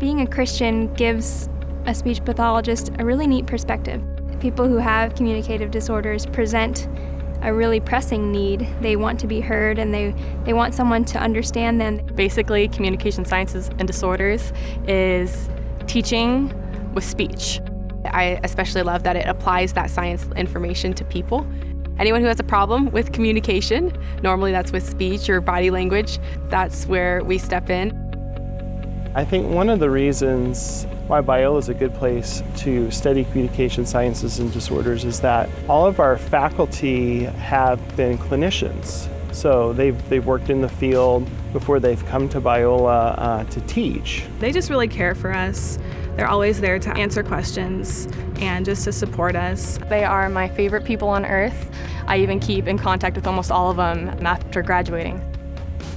Being a Christian gives a speech pathologist a really neat perspective. People who have communicative disorders present a really pressing need. They want to be heard and they want someone to understand them. Basically, communication sciences and disorders is teaching with speech. I especially love that it applies that science information to people. Anyone who has a problem with communication, normally that's with speech or body language, that's where we step in. I think one of the reasons why Biola is a good place to study communication sciences and disorders is that all of our faculty have been clinicians. So they've worked in the field before they've come to Biola to teach. They just really care for us. They're always there to answer questions and just to support us. They are my favorite people on earth. I even keep in contact with almost all of them after graduating.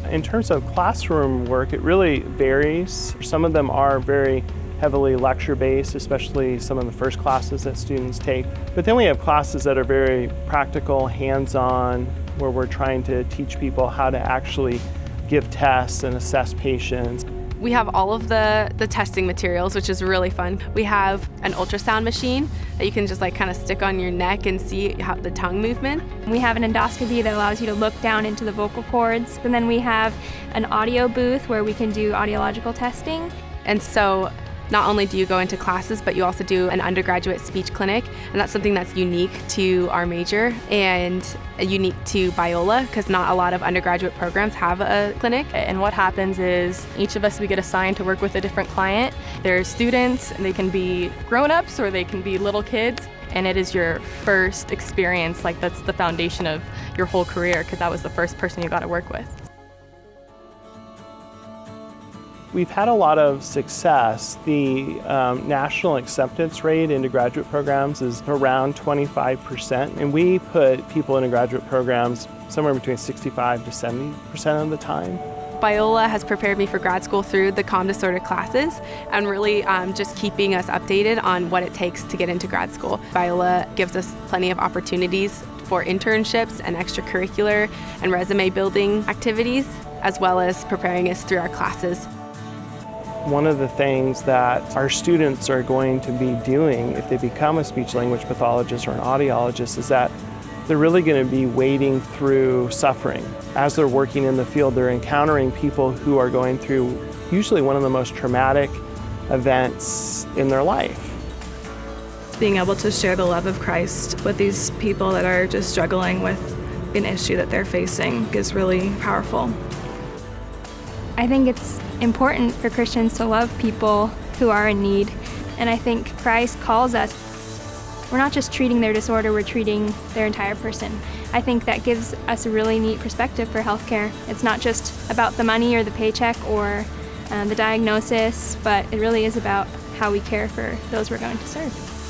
In terms of classroom work, it really varies. Some of them are very heavily lecture-based, especially some of the first classes that students take. But then we have classes that are very practical, hands-on, where we're trying to teach people how to actually give tests and assess patients. We have all of the testing materials, which is really fun. We have an ultrasound machine that you can just kind of stick on your neck and see how the tongue movement. We have an endoscopy that allows you to look down into the vocal cords. And then we have an audio booth where we can do audiological testing. And so not only do you go into classes, but you also do an undergraduate speech clinic, and that's something that's unique to our major and unique to Biola, because not a lot of undergraduate programs have a clinic. And what happens is each of us, we get assigned to work with a different client. They're students, and they can be grown-ups or they can be little kids, and it is your first experience. That's the foundation of your whole career, because that was the first person you got to work with. We've had a lot of success. The national acceptance rate into graduate programs is around 25%, and we put people into graduate programs somewhere between 65 to 70% of the time. Biola has prepared me for grad school through the comm disorder classes and really just keeping us updated on what it takes to get into grad school. Biola gives us plenty of opportunities for internships and extracurricular and resume building activities, as well as preparing us through our classes. One of the things that our students are going to be doing if they become a speech-language pathologist or an audiologist is that they're really going to be wading through suffering. As they're working in the field, they're encountering people who are going through usually one of the most traumatic events in their life. Being able to share the love of Christ with these people that are just struggling with an issue that they're facing is really powerful. I think it's important for Christians to love people who are in need. And I think Christ calls us. We're not just treating their disorder, we're treating their entire person. I think that gives us a really neat perspective for healthcare. It's not just about the money or the paycheck or the diagnosis, but it really is about how we care for those we're going to serve.